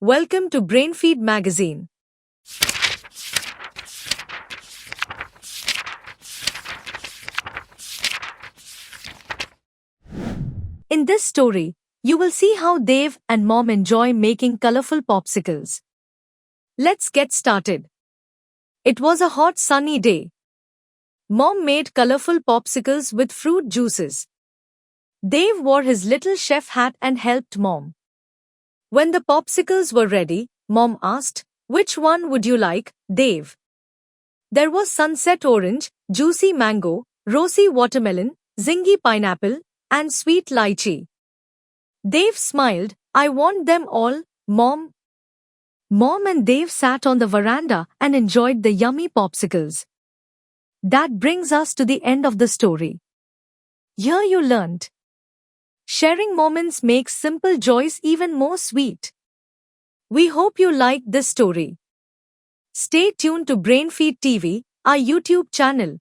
Welcome to Brainfeed magazine. In this story, you will see how Dave and Mom enjoy making colorful popsicles. Let's get started. It was a hot sunny day. Mom made colorful popsicles with fruit juices. Dave wore his little chef hat and helped Mom. When the popsicles were ready, Mom asked, "Which one would you like, Dave?" There was sunset orange, juicy mango, rosy watermelon, zingy pineapple, and sweet lychee. Dave smiled, "I want them all, Mom." Mom and Dave sat on the veranda and enjoyed the yummy popsicles. That brings us to the end of the story. Here you learned. Sharing moments makes simple joys even more sweet. We hope you liked this story. Stay tuned to Brainfeed TV, our YouTube channel.